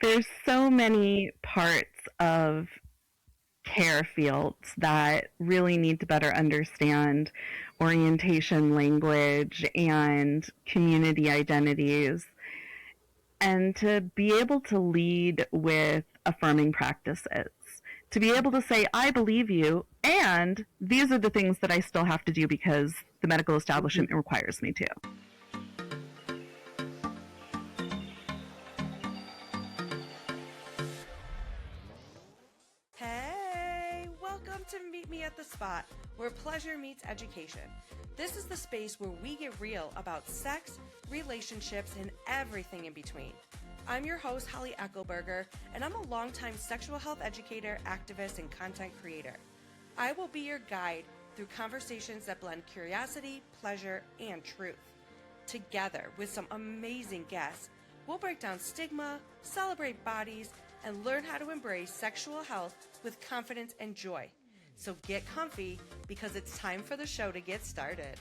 There's so many parts of care fields that really need to better understand orientation language and community identities, and to be able to lead with affirming practices. To be able to say, I believe you, and these are the things that I still have to do because the medical establishment requires me to. Hey, welcome to Meet Me at the Spot, where pleasure meets education. This is the space where we get real about sex, relationships, and everything in between. I'm your host, Holly Eckelberger, and I'm a longtime sexual health educator, activist, and content creator. I will be your guide through conversations that blend curiosity, pleasure, and truth. Together with some amazing guests, we'll break down stigma, celebrate bodies, and learn how to embrace sexual health with confidence and joy. So get comfy because it's time for the show to get started.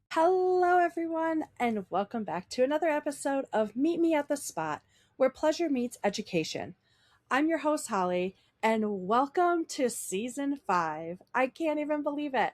Hello, everyone, and welcome back to another episode of Meet Me at the Spot, where pleasure meets education. I'm your host, Holly, and welcome to Season 5. I can't even believe it.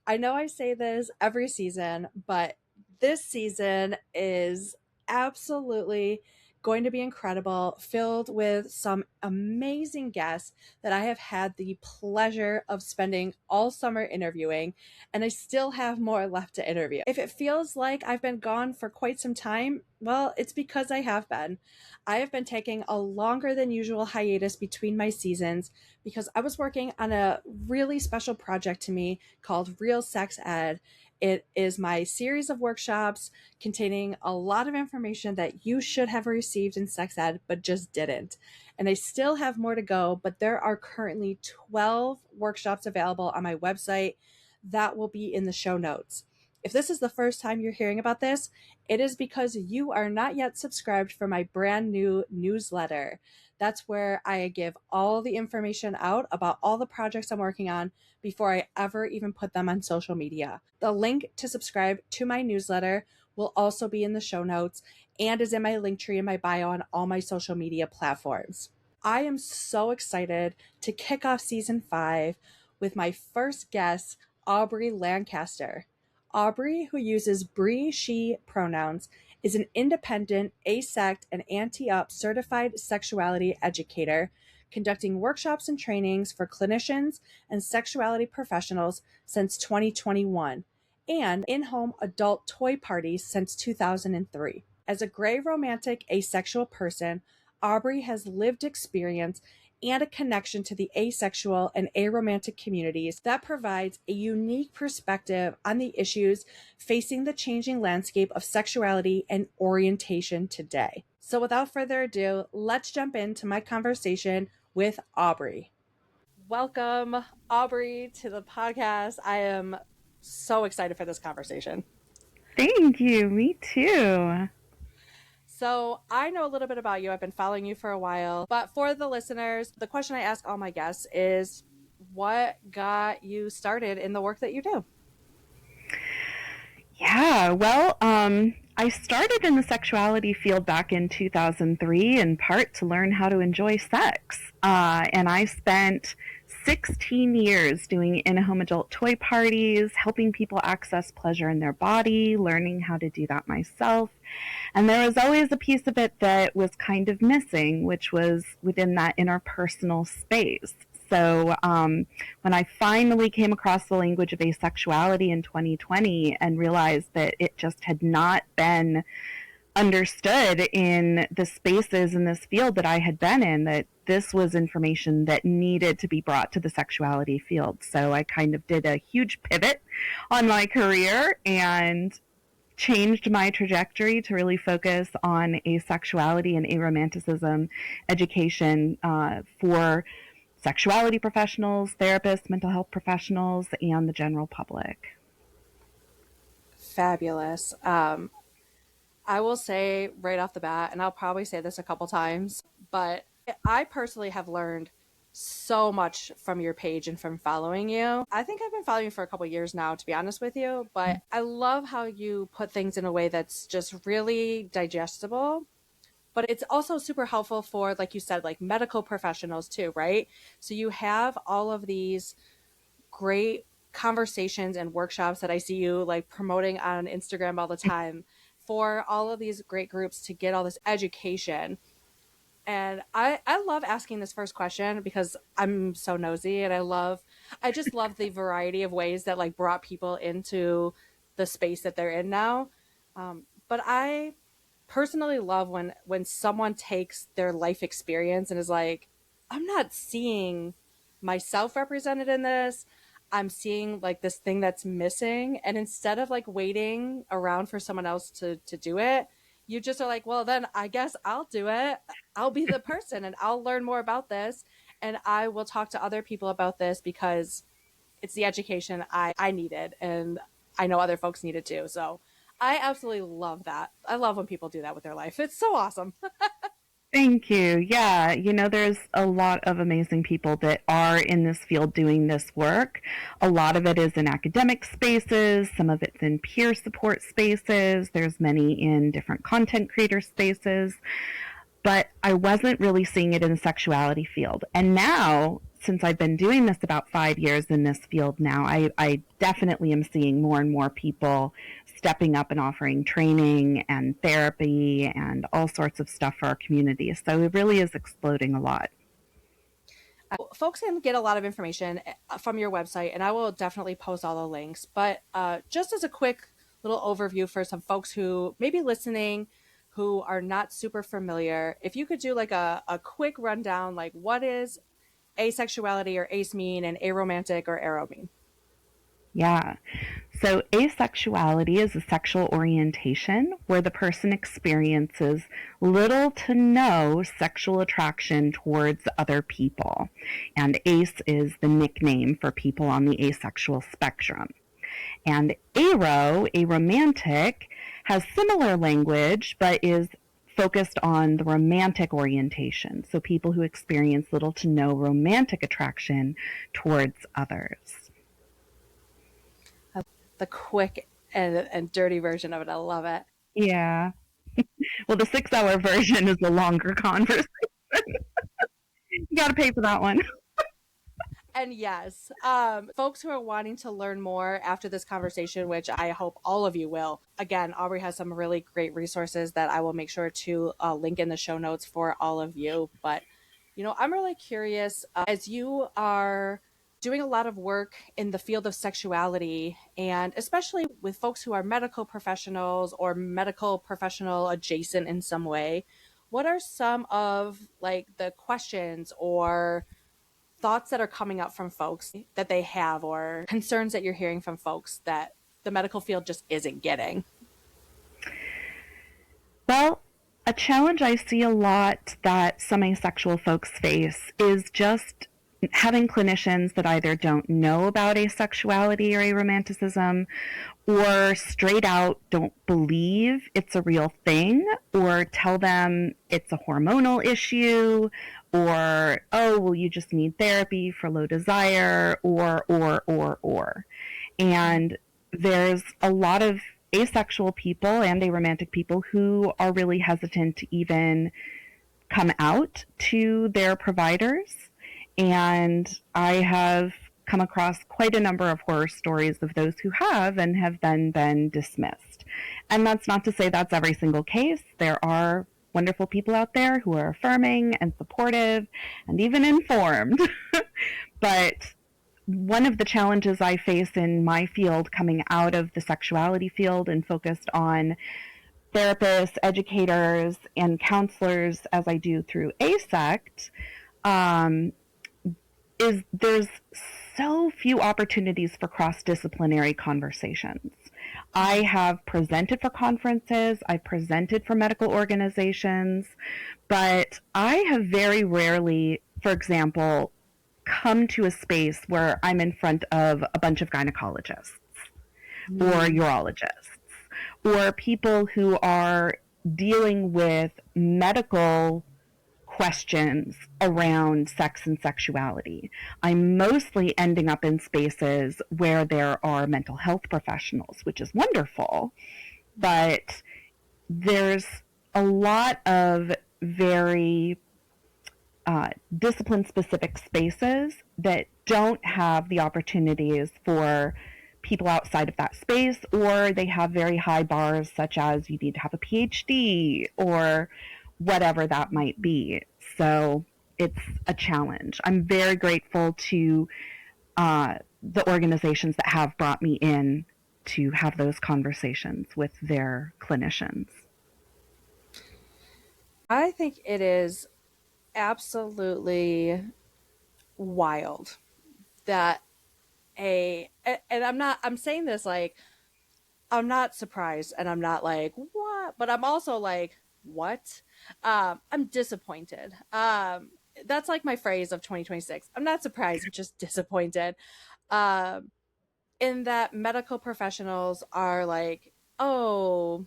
I know I say this every season, but this season is absolutely going to be incredible, filled with some amazing guests that I have had the pleasure of spending all summer interviewing, and I still have more left to interview. If it feels like I've been gone for quite some time, well, it's because I have been. I have been taking a longer than usual hiatus between my seasons because I was working on a really special project to me called Real Sex Ed. It is my series of workshops containing a lot of information that you should have received in sex ed, but just didn't. And I still have more to go, but there are currently 12 workshops available on my website that will be in the show notes. If this is the first time you're hearing about this, it is because you are not yet subscribed for my brand new newsletter. That's where I give all the information out about all the projects I'm working on before I ever even put them on social media. The link to subscribe to my newsletter will also be in the show notes and is in my link tree in my bio on all my social media platforms. I am so excited to kick off Season 5 with my first guest, Aubri Lancaster. Aubri, who uses Brie, she pronouns, is an independent AASECT and ANTE UP certified sexuality educator, conducting workshops and trainings for clinicians and sexuality professionals since 2021, and in-home adult toy parties since 2003. As a Greyromantic asexual person, Aubri has lived experience and a connection to the asexual and aromantic communities that provides a unique perspective on the issues facing the changing landscape of sexuality and orientation today. So without further ado, let's jump into my conversation with Aubri. Welcome, Aubri, to the podcast. I am so excited for this conversation. Thank you. Me too. So I know a little bit about you. I've been following you for a while. But for the listeners, the question I ask all my guests is, what got you started in the work that you do? Yeah, well, I started in the sexuality field back in 2003 in part to learn how to enjoy sex. And I spent 16 years doing in-home adult toy parties, helping people access pleasure in their body, learning how to do that myself. And there was always a piece of it that was kind of missing, which was within that interpersonal space. So when I finally came across the language of asexuality in 2020 and realized that it just had not been understood in the spaces in this field that I had been in, that this was information that needed to be brought to the sexuality field. So I kind of did a huge pivot on my career and changed my trajectory to really focus on asexuality and aromanticism education for sexuality professionals, therapists, mental health professionals, and the general public. Fabulous. I will say right off the bat, and I'll probably say this a couple times, but I personally have learned so much from your page and from following you. I think I've been following you for a couple years now, to be honest with you, but I love how you put things in a way that's just really digestible. But it's also super helpful for, like you said, like medical professionals too, right? So you have all of these great conversations and workshops that I see you like promoting on Instagram all the time for all of these great groups to get all this education. And I love asking this first question because I'm so nosy, and I just love the variety of ways that like brought people into the space that they're in now. But I personally love when someone takes their life experience and is like, I'm not seeing myself represented in this. I'm seeing like this thing that's missing. And instead of like waiting around for someone else to do it, you just are like, well, then I guess I'll do it. I'll be the person and I'll learn more about this. And I will talk to other people about this because it's the education I needed. And I know other folks need it too. So I absolutely love that. I love when people do that with their life. It's so awesome. Thank you. Yeah, there's a lot of amazing people that are in this field doing this work. A lot of it is in academic spaces, some of it's in peer support spaces, there's many in different content creator spaces, but I wasn't really seeing it in the sexuality field. And now, since I've been doing this about 5 years in this field now, I definitely am seeing more and more people stepping up and offering training and therapy and all sorts of stuff for our community. So it really is exploding a lot. Folks can get a lot of information from your website, and I will definitely post all the links. But just as a quick little overview for some folks who may be listening who are not super familiar, if you could do like a quick rundown, like what is asexuality or ace mean and aromantic or aro mean? Yeah. So asexuality is a sexual orientation where the person experiences little to no sexual attraction towards other people. And ace is the nickname for people on the asexual spectrum. And aromantic, has similar language but is focused on the romantic orientation. So people who experience little to no romantic attraction towards others. The quick and dirty version of it. I love it. Yeah. Well, the 6 hour version is the longer conversation. You got to pay for that one. And yes, folks who are wanting to learn more after this conversation, which I hope all of you will, again, Aubri has some really great resources that I will make sure to link in the show notes for all of you. But, I'm really curious as you are doing a lot of work in the field of sexuality, and especially with folks who are medical professionals or medical professional adjacent in some way, what are some of like the questions or thoughts that are coming up from folks that they have or concerns that you're hearing from folks that the medical field just isn't getting? Well, a challenge I see a lot that some asexual folks face is just having clinicians that either don't know about asexuality or aromanticism or straight out don't believe it's a real thing or tell them it's a hormonal issue or, oh, well, you just need therapy for low desire or. And there's a lot of asexual people and aromantic people who are really hesitant to even come out to their providers. And I have come across quite a number of horror stories of those who have and have then been dismissed. And that's not to say that's every single case. There are wonderful people out there who are affirming and supportive and even informed. But one of the challenges I face in my field coming out of the sexuality field and focused on therapists, educators, and counselors as I do through AASECT, is there's so few opportunities for cross-disciplinary conversations. I have presented for conferences, I've presented for medical organizations, but I have very rarely, for example, come to a space where I'm in front of a bunch of gynecologists or urologists or people who are dealing with medical questions around sex and sexuality. I'm mostly ending up in spaces where there are mental health professionals, which is wonderful, but there's a lot of very discipline-specific spaces that don't have the opportunities for people outside of that space, or they have very high bars, such as you need to have a PhD or whatever that might be. So it's a challenge. I'm very grateful to the organizations that have brought me in to have those conversations with their clinicians. I think it is absolutely wild that and I'm saying this like, I'm not surprised and I'm not like, what? But I'm also like, what? I'm disappointed. That's like my phrase of 2026. I'm not surprised, I'm just disappointed. Um, in that medical professionals are like, oh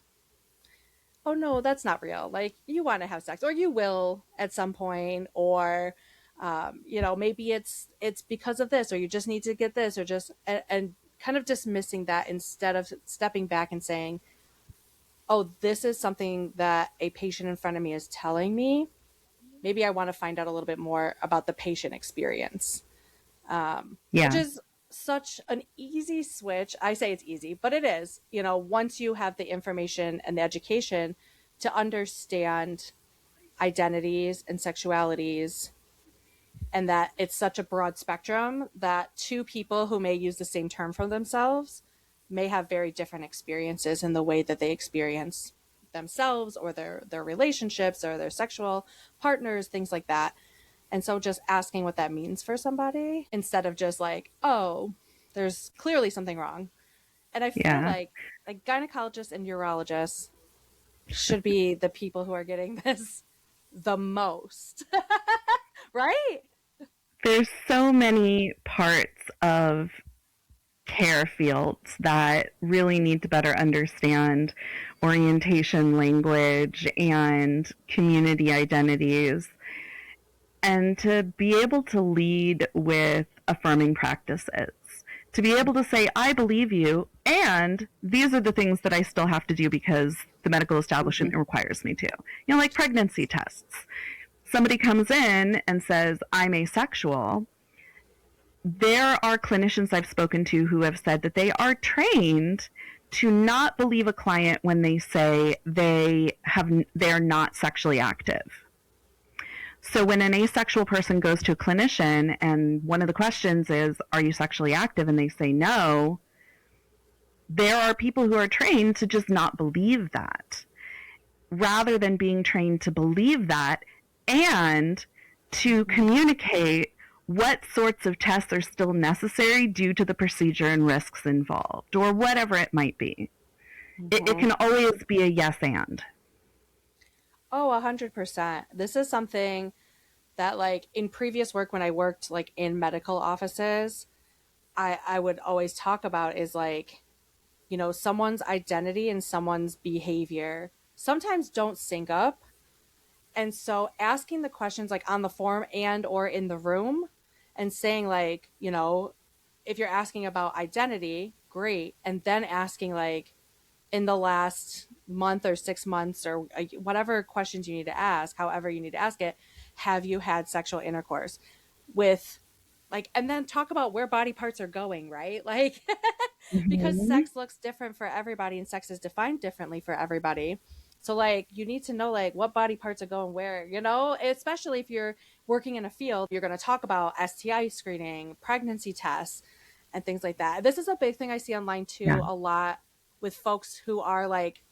no, that's not real. Like, you want to have sex, or you will at some point, or maybe it's because of this, or you just need to get this, or just and kind of dismissing that instead of stepping back and saying, oh, this is something that a patient in front of me is telling me. Maybe I want to find out a little bit more about the patient experience, which Yeah. is such an easy switch. I say it's easy, but it is. Once you have the information and the education to understand identities and sexualities, and that it's such a broad spectrum that two people who may use the same term for themselves may have very different experiences in the way that they experience themselves, or their relationships, or their sexual partners, things like that. And so just asking what that means for somebody, instead of just like, oh, there's clearly something wrong. And I feel Yeah. like gynecologists and urologists should be the people who are getting this the most. Right? There's so many parts of care fields that really need to better understand orientation language and community identities, and to be able to lead with affirming practices. To be able to say, I believe you, and these are the things that I still have to do because the medical establishment requires me to. Like pregnancy tests. Somebody comes in and says, I'm asexual. There are clinicians I've spoken to who have said that they are trained to not believe a client when they say they're not sexually active. So when an asexual person goes to a clinician and one of the questions is, are you sexually active? And they say no, there are people who are trained to just not believe that, rather than being trained to believe that and to communicate what sorts of tests are still necessary due to the procedure and risks involved, or whatever it might be. It can always be a yes and. Oh, 100%. This is something that, like, in previous work when I worked like in medical offices, I would always talk about is like, someone's identity and someone's behavior sometimes don't sync up. And so asking the questions like on the form and or in the room, and saying like, if you're asking about identity, great. And then asking like, in the last month or 6 months, or whatever questions you need to ask, however you need to ask it, have you had sexual intercourse with, like, and then talk about where body parts are going, right? Like, because sex looks different for everybody and sex is defined differently for everybody. So like, you need to know like what body parts are going where, especially if you're working in a field, you're going to talk about STI screening, pregnancy tests, and things like that. This is a big thing I see online too, Yeah. a lot with folks who are like,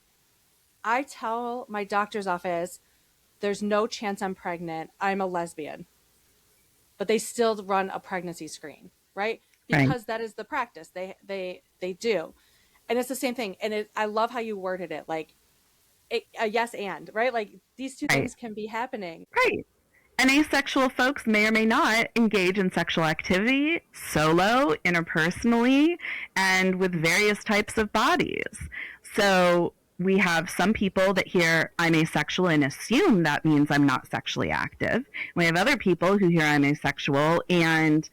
I tell my doctor's office, there's no chance I'm pregnant, I'm a lesbian. But they still run a pregnancy screen, right? Right. Because that is the practice they do. And it's the same thing. And I love how you worded it, like a yes and, right? Like these two things can be happening. Right. And asexual folks may or may not engage in sexual activity solo, interpersonally, and with various types of bodies. So we have some people that hear I'm asexual and assume that means I'm not sexually active. We have other people who hear I'm asexual and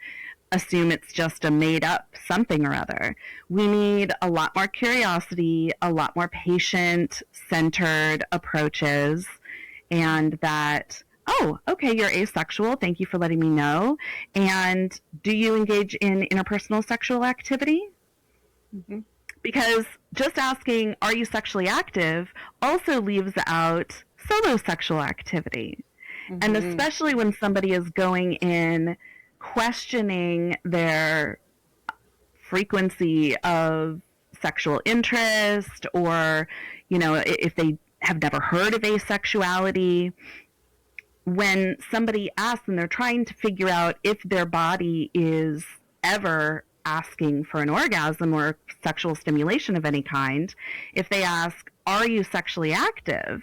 assume it's just a made up something or other. We need a lot more curiosity, a lot more patient centered approaches, and that, oh, okay, you're asexual. Thank you for letting me know. And do you engage in interpersonal sexual activity? Mm-hmm. Because just asking, are you sexually active, also leaves out solo sexual activity. Mm-hmm. And especially when somebody is going in questioning their frequency of sexual interest, or, if they have never heard of asexuality, when somebody asks and they're trying to figure out if their body is ever asking for an orgasm or sexual stimulation of any kind, if they ask, are you sexually active?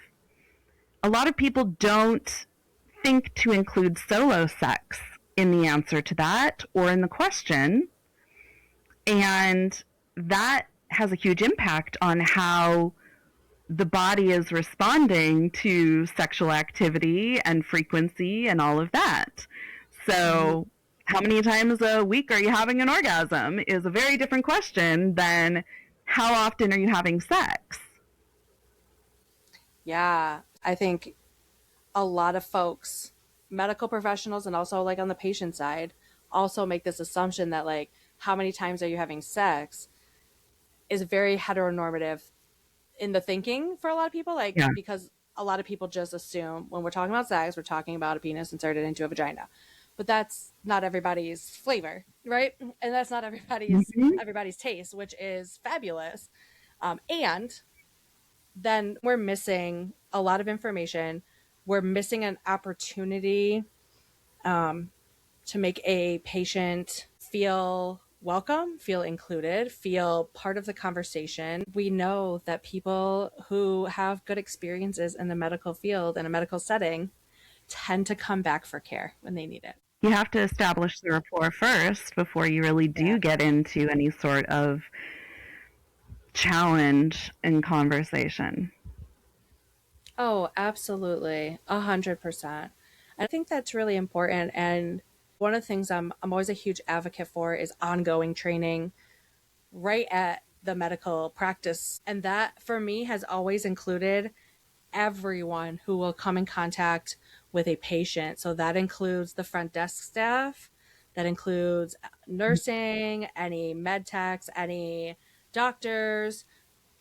A lot of people don't think to include solo sex in the answer to that or in the question. And that has a huge impact on how the body is responding to sexual activity and frequency and all of that. So how many times a week are you having an orgasm is a very different question than how often are you having sex? Yeah, I think a lot of folks, medical professionals and also like on the patient side, also make this assumption that like how many times are you having sex is very heteronormative in the thinking for a lot of people, like because a lot of people just assume when we're talking about sex, we're talking about a penis inserted into a vagina. But that's not everybody's flavor, right? And that's not everybody's taste, which is fabulous. And then we're missing a lot of information. We're missing an opportunity to make a patient feel welcome, feel included, feel part of the conversation. We know that people who have good experiences in the medical field, in a medical setting, tend to come back for care when they need it. You have to establish the rapport first before you really do get into any sort of challenge in conversation. Oh, absolutely. 100%. I think that's really important. And one of the things I'm always a huge advocate for is ongoing training right at the medical practice. And that for me has always included everyone who will come in contact with a patient. So that includes the front desk staff, that includes nursing, any med techs, any doctors.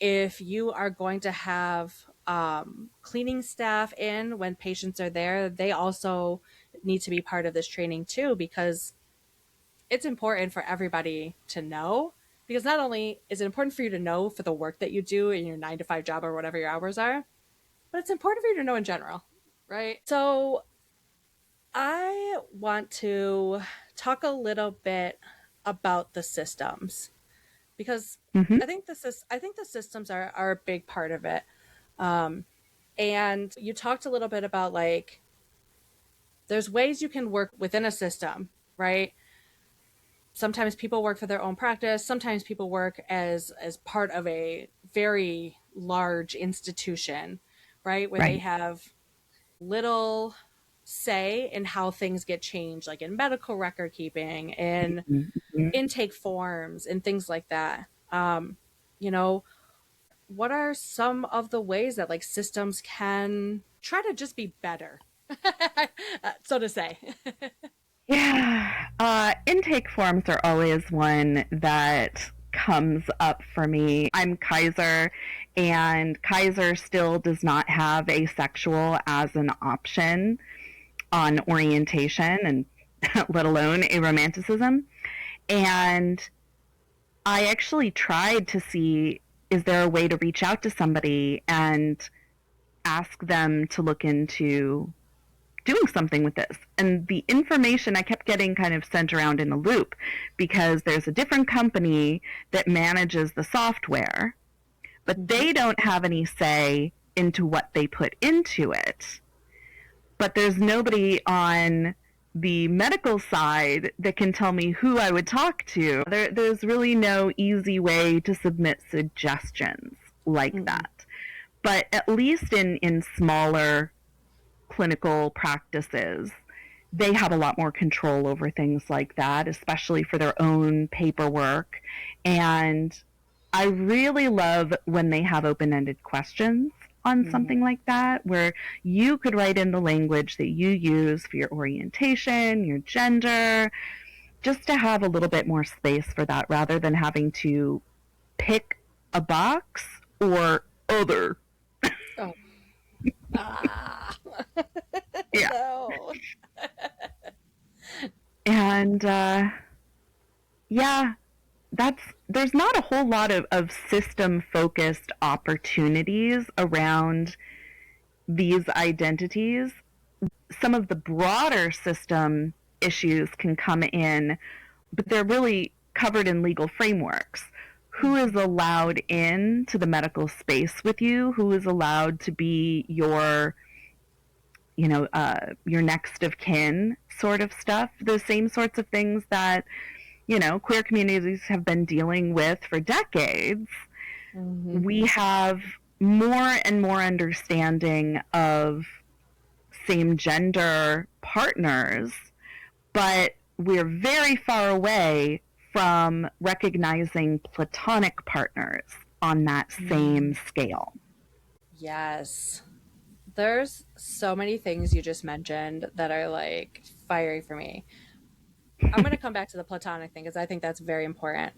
If you are going to have cleaning staff in when patients are there, they also need to be part of this training too, because it's important for everybody to know. Because not only is it important for you to know for the work that you do in your 9 to 5 job or whatever your hours are, but it's important for you to know in general, right? So I want to talk a little bit about the systems, because I think the systems are a big part of it. And you talked a little bit about like there's ways you can work within a system, right? Sometimes people work for their own practice. Sometimes people work as part of a very large institution, right? Where they have little say in how things get changed, like in medical record keeping, in intake forms, and things like that. What are some of the ways that like systems can try to just be better, so to say? Intake forms are always one that comes up for me. I'm Kaiser, and Kaiser still does not have asexual as an option on orientation, and let alone aromanticism. And I actually tried to see, is there a way to reach out to somebody and ask them to look into doing something with this? And the information I kept getting kind of sent around in a loop, because there's a different company that manages the software, but they don't have any say into what they put into it. But there's nobody on the medical side that can tell me who I would talk to. There's really no easy way to submit suggestions like that. But at least in smaller clinical practices, they have a lot more control over things like that, especially for their own paperwork. And I really love when they have open-ended questions on something like that, where you could write in the language that you use for your orientation, your gender, just to have a little bit more space for that rather than having to pick a box or other. Oh. Ah. Yeah. No. And yeah, there's not a whole lot of system focused opportunities around these identities. Some of the broader system issues can come in, but they're really covered in legal frameworks. Who is allowed in to the medical space with you? Who is allowed to be your your next of kin sort of stuff? The same sorts of things that, queer communities have been dealing with for decades. We have more and more understanding of same gender partners, but we're very far away from recognizing platonic partners on that same scale. Yes. There's so many things you just mentioned that are like fiery for me. I'm going to come back to the platonic thing because I think that's very important.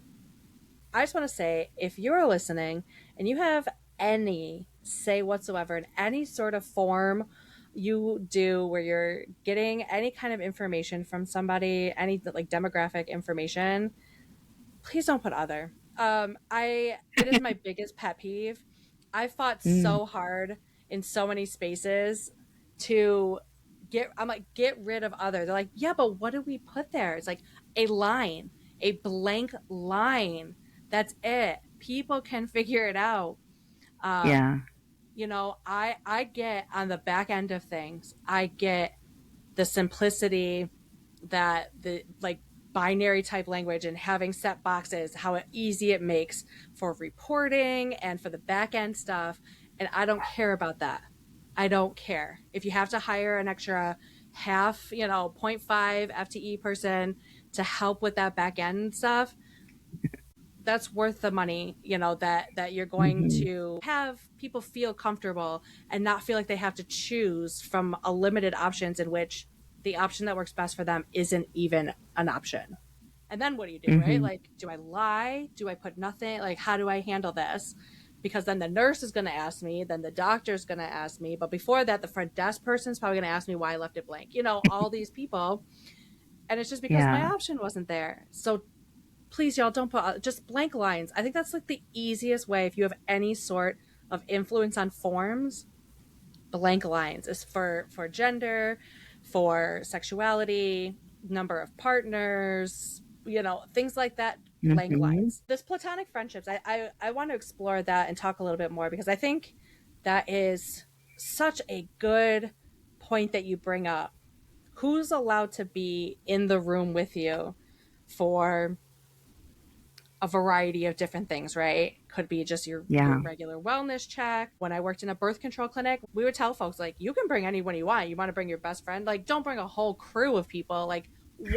I just want to say, if you're listening and you have any say whatsoever in any sort of form you do where you're getting any kind of information from somebody, any like demographic information, please don't put other. It is my biggest pet peeve. I fought so hard in so many spaces to get rid of other. They're like, yeah, but what do we put there? It's like a line, a blank line. That's it. People can figure it out. Yeah. I get on the back end of things, I get the simplicity that the like binary type language and having set boxes, how easy it makes for reporting and for the back end stuff. And I don't care about that. I don't care. If you have to hire an extra half, 0.5 FTE person to help with that back end stuff, that's worth the money, that you're going to have people feel comfortable and not feel like they have to choose from a limited options in which the option that works best for them isn't even an option. And then what do you do, right? Like, do I lie? Do I put nothing? Like, how do I handle this? Because then the nurse is going to ask me, then the doctor's going to ask me. But before that, the front desk person's probably going to ask me why I left it blank. All these people. And it's just because my option wasn't there. So please, y'all, don't put just blank lines. I think that's like the easiest way if you have any sort of influence on forms. Blank lines is for gender, for sexuality, number of partners, things like that. Blank lines. This platonic friendships, I want to explore that and talk a little bit more because I think that is such a good point that you bring up. Who's allowed to be in the room with you for a variety of different things, right? Could be just your regular wellness check. When I worked in a birth control clinic, we would tell folks, like, you can bring anyone you want. You want to bring your best friend? Like, don't bring a whole crew of people. Like,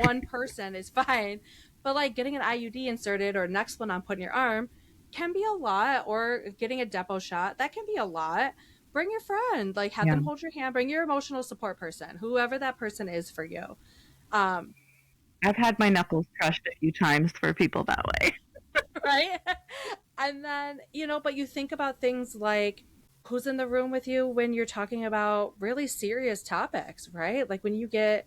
one person is fine. But, like, getting an IUD inserted or next one on put in your arm can be a lot. Or getting a depot shot, that can be a lot. Bring your friend. Like, have them hold your hand. Bring your emotional support person, whoever that person is for you. I've had my knuckles crushed a few times for people that way. Right? And then, but you think about things like who's in the room with you when you're talking about really serious topics, right? Like when you get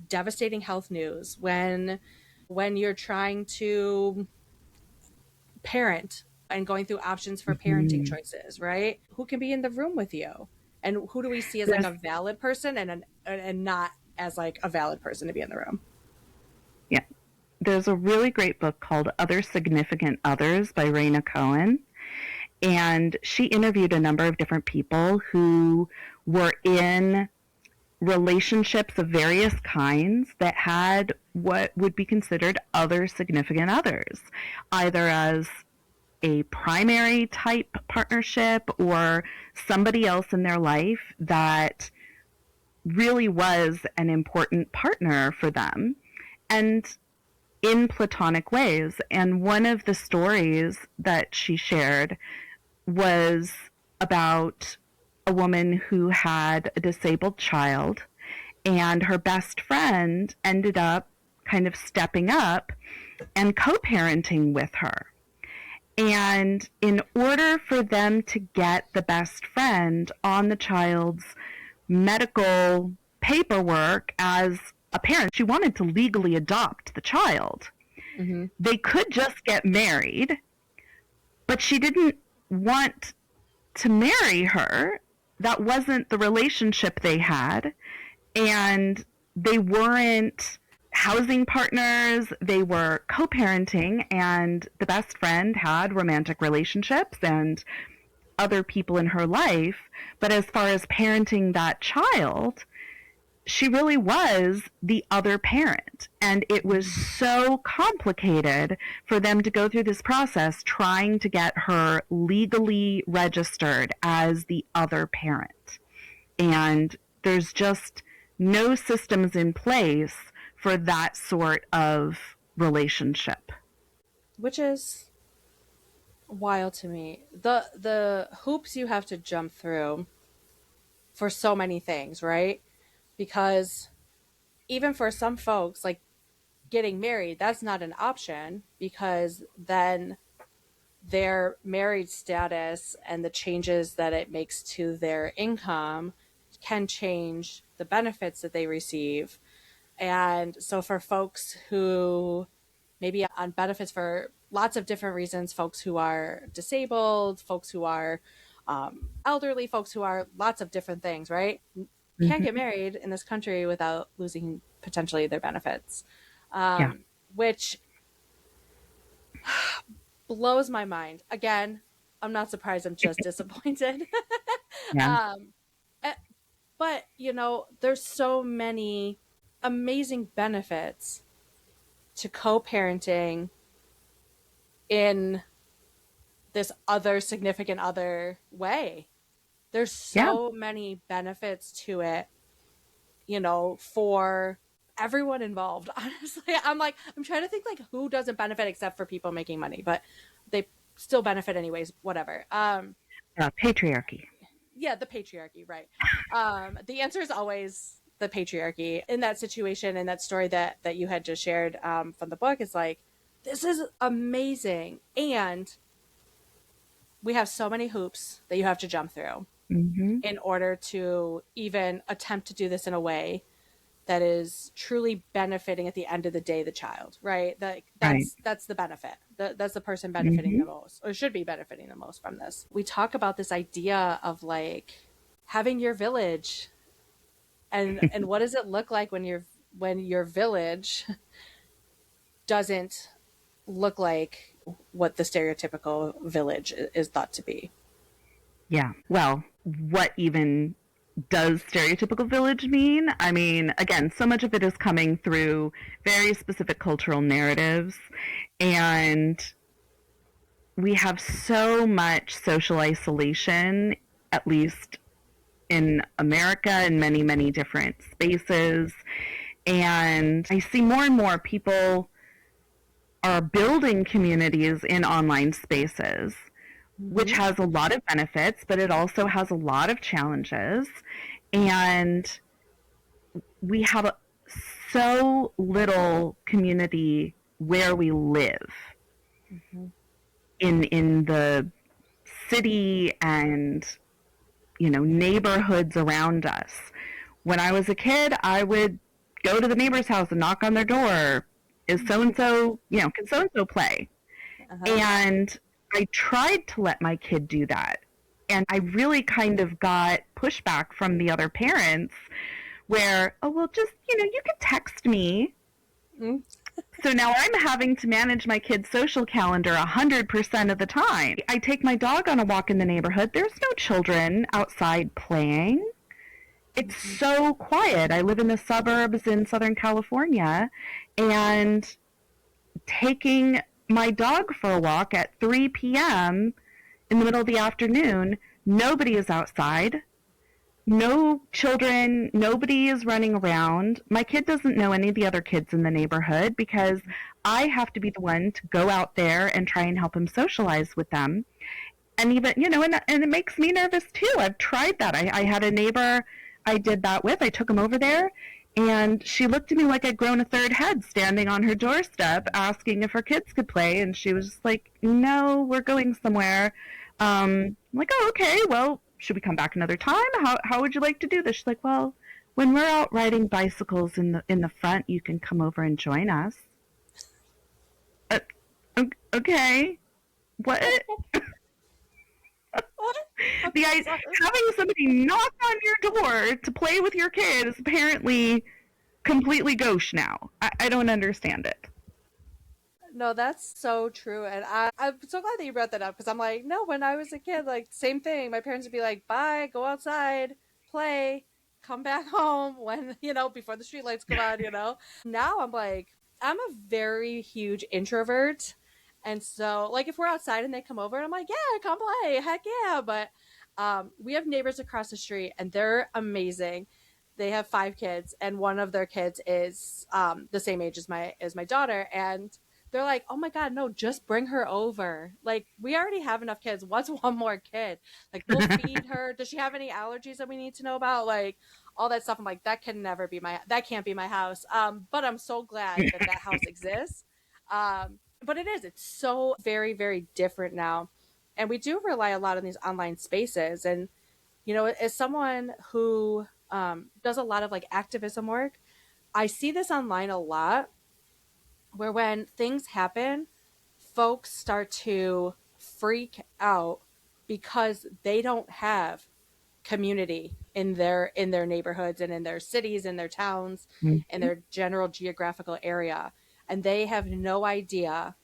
devastating health news, when you're trying to parent and going through options for parenting choices, right? Who can be in the room with you? And who do we see as like a valid person and not as like a valid person to be in the room? Yeah. There's a really great book called Other Significant Others by Raina Cohen. And she interviewed a number of different people who were in relationships of various kinds that had what would be considered other significant others, either as a primary type partnership or somebody else in their life that really was an important partner for them, and in platonic ways. And one of the stories that she shared was about a woman who had a disabled child, and her best friend ended up kind of stepping up and co-parenting with her. And in order for them to get the best friend on the child's medical paperwork as a parent, she wanted to legally adopt the child. Mm-hmm. They could just get married, but she didn't want to marry her. That wasn't the relationship they had. And they weren't housing partners. They were co-parenting, and the best friend had romantic relationships and other people in her life. But as far as parenting that child, she really was the other parent. And it was so complicated for them to go through this process trying to get her legally registered as the other parent. And there's just no systems in place for that sort of relationship. Which is wild to me. The hoops you have to jump through for so many things, right? Because even for some folks, like getting married, that's not an option, because then their married status and the changes that it makes to their income can change the benefits that they receive. And so for folks who maybe on benefits for lots of different reasons, folks who are disabled, folks who are elderly, folks who are lots of different things, right? Can't get married in this country without losing potentially their benefits, Yeah. which blows my mind. Again, I'm not surprised. I'm just disappointed. Yeah. But, there's so many amazing benefits to co-parenting in this other significant other way. There's so many benefits to it, for everyone involved. Honestly, I'm trying to think like who doesn't benefit except for people making money, but they still benefit anyways, whatever. Patriarchy. Yeah, the patriarchy, right. The answer is always the patriarchy. In that situation, in that story that you had just shared from the book, it's like, this is amazing. And we have so many hoops that you have to jump through in order to even attempt to do this in a way that is truly benefiting at the end of the day the child, right? That's the benefit. That's the person benefiting the most, or should be benefiting the most from this. We talk about this idea of like having your village, and what does it look like when your village doesn't look like what the stereotypical village is thought to be. Yeah. Well, what even does stereotypical village mean? I mean, again, so much of it is coming through very specific cultural narratives, and we have so much social isolation, at least in America, in many, many different spaces. And I see more and more people are building communities in online spaces, which has a lot of benefits, but it also has a lot of challenges. And we have so little community where we live in the city and, neighborhoods around us. When I was a kid, I would go to the neighbor's house and knock on their door. Is so-and-so, can so-and-so play? And I tried to let my kid do that. And I really kind of got pushback from the other parents where, oh, well, just, you can text me. So now I'm having to manage my kid's social calendar 100% of the time. I take my dog on a walk in the neighborhood. There's no children outside playing. It's so quiet. I live in the suburbs in Southern California, and taking my dog for a walk at 3 p.m. in the middle of the afternoon. Nobody is outside. No children, nobody is running around. My kid doesn't know any of the other kids in the neighborhood because I have to be the one to go out there and try and help him socialize with them. And even, and it makes me nervous too. I've tried that. I had a neighbor I did that with. I took him over there, and she looked at me like I'd grown a third head standing on her doorstep asking if her kids could play. And she was just like, no, we're going somewhere. I'm like, oh, okay, well, should we come back another time? How would you like to do this? She's like, well, when we're out riding bicycles in the front, you can come over and join us. Okay. What? Having somebody knock on your door to play with your kid is apparently completely gauche now. I don't understand it. No, that's so true. And I'm so glad that you brought that up, because I'm like, no, when I was a kid, like, same thing. My parents would be like, bye, go outside, play, come back home when, before the streetlights come on. Now I'm like, I'm a very huge introvert. And so, like, if we're outside and they come over, I'm like, yeah, come play. Heck yeah. But we have neighbors across the street, and they're amazing. They have 5 kids, and one of their kids is the same age as my daughter. And they're like, oh my God, no, just bring her over. Like, we already have enough kids. What's one more kid? Like, we'll feed her. Does she have any allergies that we need to know about? Like, all that stuff. I'm like, that can't be my house. But I'm so glad that house exists. But it's so very, very different now. And we do rely a lot on these online spaces. And, as someone who does a lot of like activism work, I see this online a lot, where when things happen, folks start to freak out because they don't have community in their neighborhoods and in their cities, in their towns, in their general geographical area. And they have no idea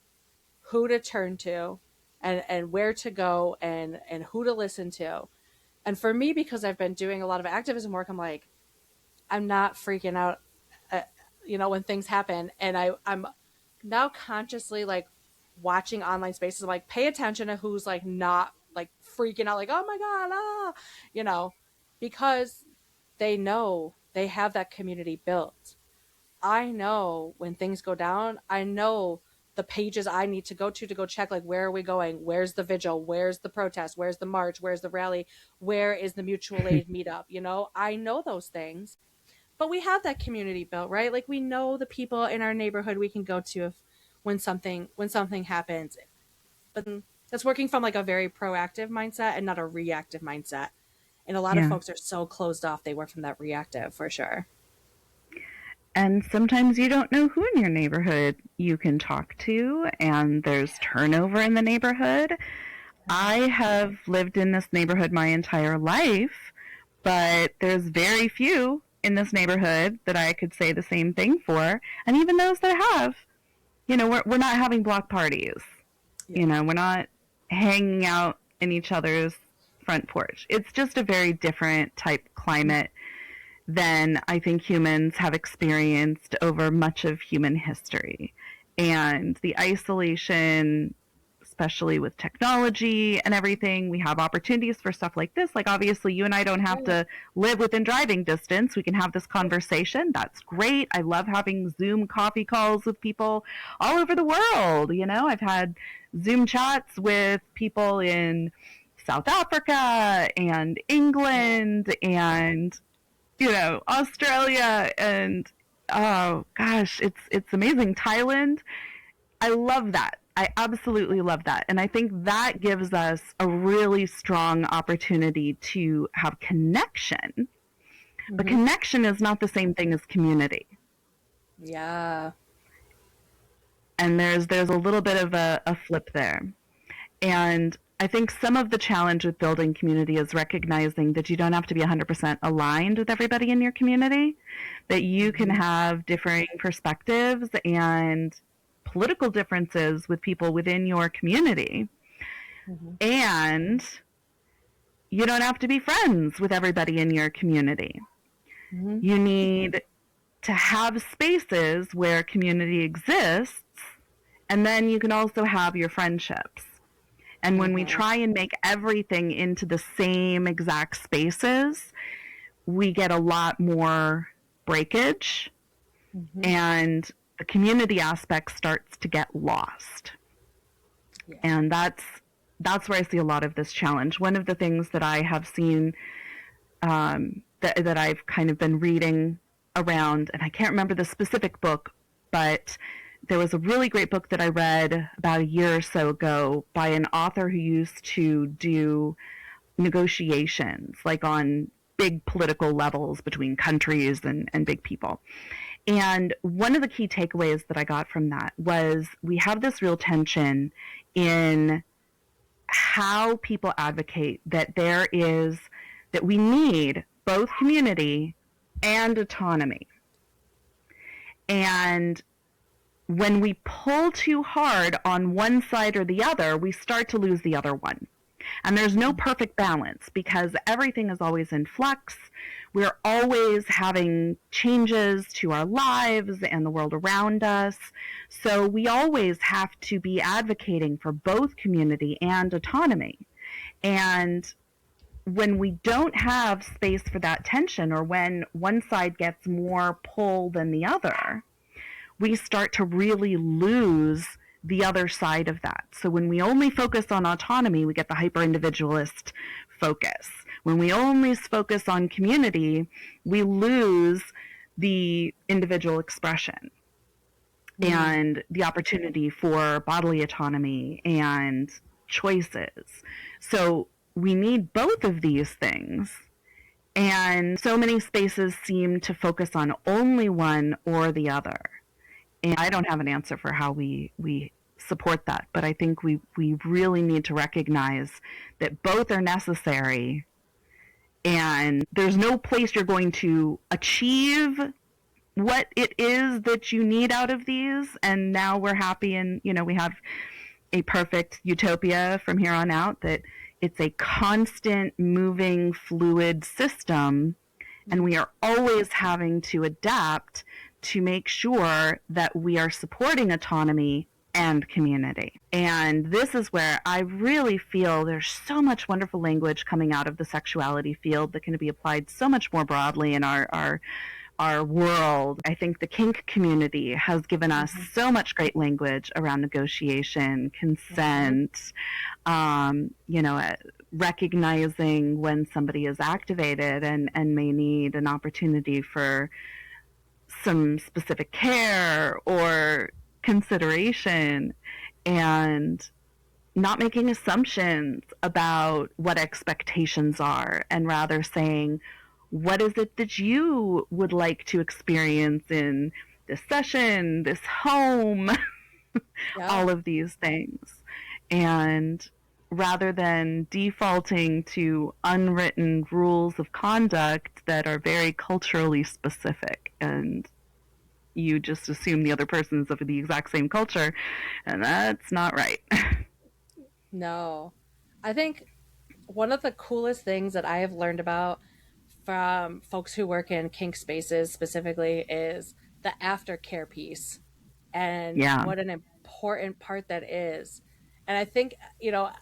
who to turn to and where to go and who to listen to. And for me, because I've been doing a lot of activism work, I'm like, I'm not freaking out, when things happen. And I'm now consciously like watching online spaces. I'm like, pay attention to who's like not like freaking out, like, oh my God, because they know they have that community built. I know when things go down, I know the pages I need to go check, like, where are we going? Where's the vigil? Where's the protest? Where's the march? Where's the rally? Where is the mutual aid meetup? I know those things, but we have that community built, right? Like, we know the people in our neighborhood we can go to when something happens. But that's working from like a very proactive mindset and not a reactive mindset. And a lot of folks are so closed off. They work from that reactive, for sure. And sometimes you don't know who in your neighborhood you can talk to, and there's turnover in the neighborhood. I have lived in this neighborhood my entire life, but there's very few in this neighborhood that I could say the same thing for. And even those that have, we're not having block parties. Yeah. We're not hanging out in each other's front porch. It's just a very different type climate than I think humans have experienced over much of human history. And the isolation, especially with technology and everything, we have opportunities for stuff like this. Like, obviously, you and I don't have to live within driving distance. We can have this conversation. That's great. I love having Zoom coffee calls with people all over the world. I've had Zoom chats with people in South Africa and England and Australia, and oh gosh, it's amazing. Thailand. I love that. I absolutely love that. And I think that gives us a really strong opportunity to have connection. Mm-hmm. But connection is not the same thing as community. Yeah. And there's a little bit of a flip there. And I think some of the challenge with building community is recognizing that you don't have to be 100% aligned with everybody in your community, that you can have differing perspectives and political differences with people within your community. Mm-hmm. And you don't have to be friends with everybody in your community. Mm-hmm. You need to have spaces where community exists And then you can also have your friendships. And when we Mm-hmm. try and make everything into the same exact spaces, we get a lot more breakage, Mm-hmm. and the community aspect starts to get lost. Yeah. And that's where I see a lot of this challenge. One of the things that I have seen, that I've kind of been reading around, and I can't remember the specific book, but there was a really great book that I read about a year or so ago by an author who used to do negotiations, like on big political levels between countries and big people. And one of the key takeaways that I got from that was we have this real tension in how people advocate that that we need both community and autonomy. And when we pull too hard on one side or the other, we start to lose the other one. And there's no perfect balance because everything is always in flux. We're always having changes to our lives and the world around us. So we always have to be advocating for both community and autonomy. And when we don't have space for that tension, or when one side gets more pull than the other, we start to really lose the other side of that. So when we only focus on autonomy, we get the hyper individualist focus. When we only focus on community, we lose the individual expression and the opportunity for bodily autonomy and choices. So we need both of these things. And so many spaces seem to focus on only one or the other. And I don't have an answer for how we support that, but I think we really need to recognize that both are necessary, and there's no place you're going to achieve what it is that you need out of these, and now we're happy and we have a perfect utopia from here on out, that it's a constant moving fluid system, and we are always having to adapt to make sure that we are supporting autonomy and community. And this is where I really feel there's so much wonderful language coming out of the sexuality field that can be applied so much more broadly in our world. I think the kink community has given us so much great language around negotiation, consent, recognizing when somebody is activated and may need an opportunity for some specific care or consideration, and not making assumptions about what expectations are, and rather saying, what is it that you would like to experience in this session, this home, Yeah. all of these things. And rather than defaulting to unwritten rules of conduct that are very culturally specific, and you just assume the other person's of the exact same culture, and that's not right. No. I think one of the coolest things that I have learned about from folks who work in kink spaces specifically is the aftercare piece and Yeah. what an important part that is. And I think,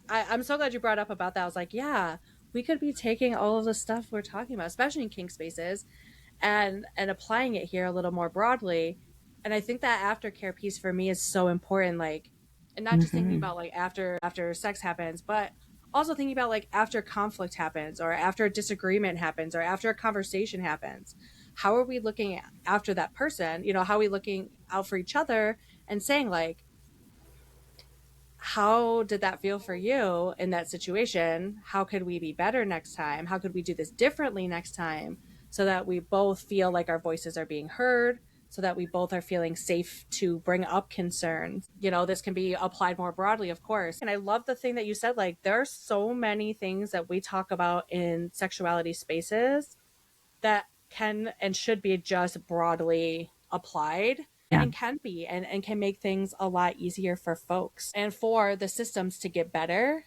I'm so glad you brought up about that. I was like, yeah, we could be taking all of the stuff we're talking about, especially in kink spaces, and applying it here a little more broadly. And I think that aftercare piece for me is so important, like, and not just thinking about like after sex happens, but also thinking about like after conflict happens, or after a disagreement happens, or after a conversation happens. How are we looking after that person? How are we looking out for each other and saying like, how did that feel for you in that situation? How could we be better next time? How could we do this differently next time, so that we both feel like our voices are being heard, so that we both are feeling safe to bring up concerns? This can be applied more broadly, of course. And I love the thing that you said, like, there are so many things that we talk about in sexuality spaces that can and should be just broadly applied, Yeah. and can be, and can make things a lot easier for folks and for the systems to get better,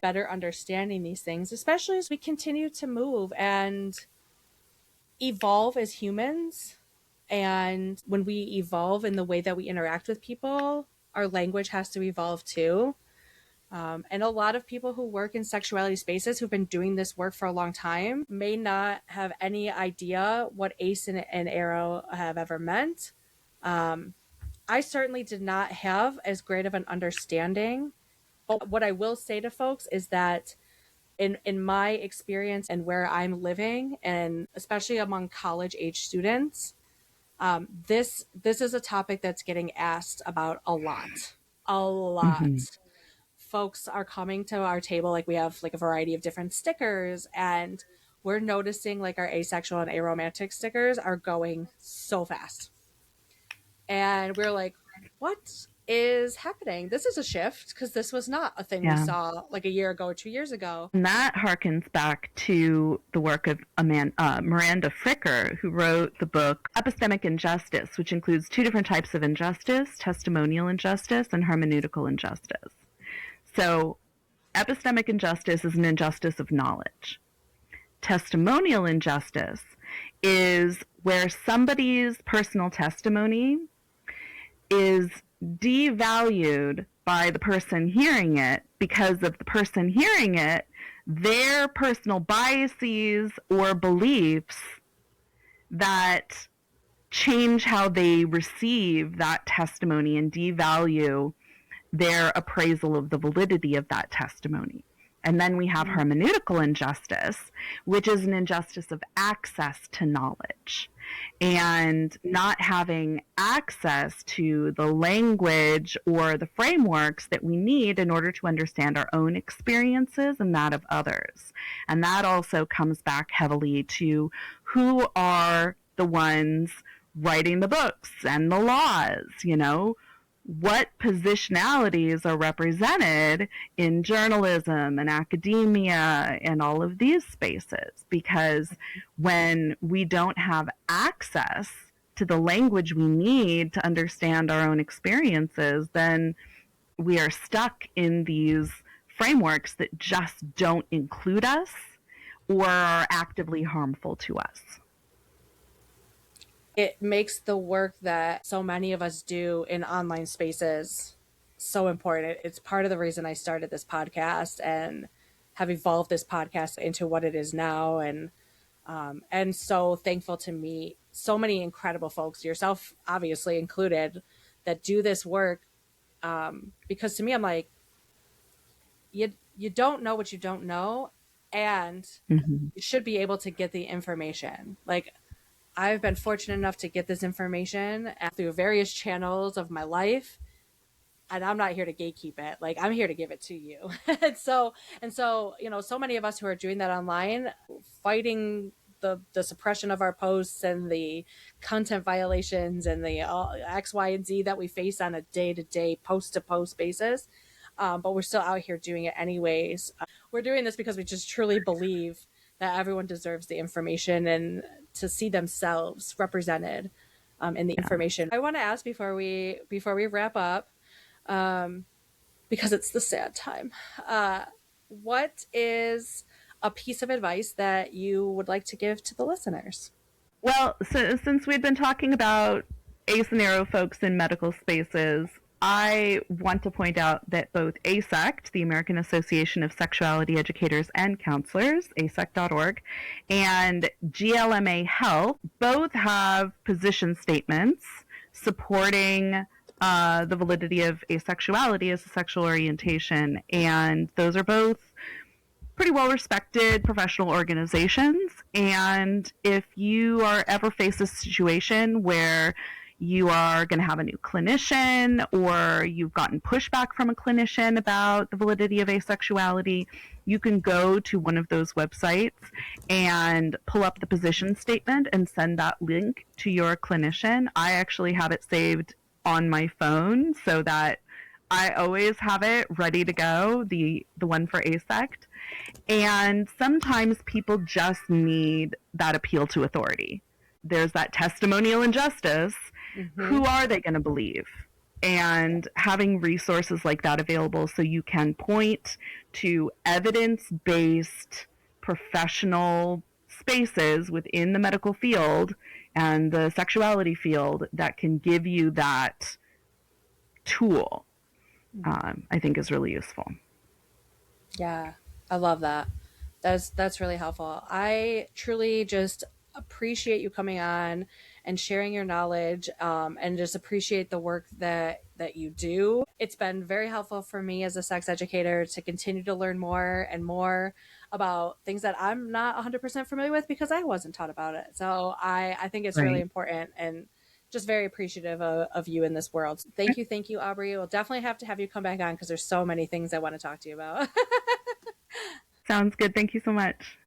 better understanding these things, especially as we continue to move and evolve as humans. And when we evolve in the way that we interact with people, our language has to evolve too. And a lot of people who work in sexuality spaces who've been doing this work for a long time may not have any idea what ace and aro have ever meant. I certainly did not have as great of an understanding. But what I will say to folks is that in my experience and where I'm living, and especially among college age students, this is a topic that's getting asked about a lot. A Mm-hmm. lot. Folks are coming to our table, like we have like a variety of different stickers, and we're noticing like our asexual and aromantic stickers are going so fast. And we're like, what is happening? This is a shift because this was not a thing we Yeah. saw like a year ago or 2 years ago. And that harkens back to the work of Miranda Fricker, who wrote the book Epistemic Injustice, which includes two different types of injustice: testimonial injustice and hermeneutical injustice. So, epistemic injustice is an injustice of knowledge. Testimonial injustice is where somebody's personal testimony is devalued by the person hearing it because of the person hearing it, their personal biases or beliefs that change how they receive that testimony and devalue their appraisal of the validity of that testimony. And then we have hermeneutical injustice, which is an injustice of access to knowledge and not having access to the language or the frameworks that we need in order to understand our own experiences and that of others. And that also comes back heavily to who are the ones writing the books and the laws, you know, what positionalities are represented in journalism and academia and all of these spaces. Because when we don't have access to the language we need to understand our own experiences, then we are stuck in these frameworks that just don't include us or are actively harmful to us. It makes the work that so many of us do in online spaces so important. It's part of the reason I started this podcast and have evolved this podcast into what it is now. And so thankful to meet so many incredible folks, yourself obviously included, that do this work. Because to me, I'm like, you don't know what you don't know, and you should be able to get the information. Like, I've been fortunate enough to get this information through various channels of my life, and I'm not here to gatekeep it. Like, I'm here to give it to you. and so, you know, so many of us who are doing that online, fighting the suppression of our posts and the content violations and the X, Y, and Z that we face on a day-to-day, post-to-post basis. But we're still out here doing it anyways. We're doing this because we just truly believe that everyone deserves the information and to see themselves represented in the information. I want to ask before we wrap up, because it's the sad time, what is a piece of advice that you would like to give to the listeners? Well, so since we've been talking about ace and aro folks in medical spaces, I want to point out that both AASECT, the American Association of Sexuality Educators and Counselors, AASECT.org, and GLMA Health both have position statements supporting the validity of asexuality as a sexual orientation. And those are both pretty well respected professional organizations. And if you are ever face a situation where you are going to have a new clinician or you've gotten pushback from a clinician about the validity of asexuality, you can go to one of those websites and pull up the position statement and send that link to your clinician. I actually have it saved on my phone so that I always have it ready to go, the one for AASECT. And sometimes people just need that appeal to authority. There's that testimonial injustice. Who are they going to believe? And having resources like that available so you can point to evidence-based professional spaces within the medical field and the sexuality field that can give you that tool, I think is really useful. Yeah, I love that. That's really helpful. I truly just appreciate you coming on and sharing your knowledge, and just appreciate the work that you do. It's been very helpful for me as a sex educator to continue to learn more and more about things that I'm not 100% familiar with because I wasn't taught about it. So I think it's really Right. important, and just very appreciative of you in this world. Thank you, Aubrey. We'll definitely have you come back on because there's so many things I want to talk to you about. Sounds good. Thank you so much.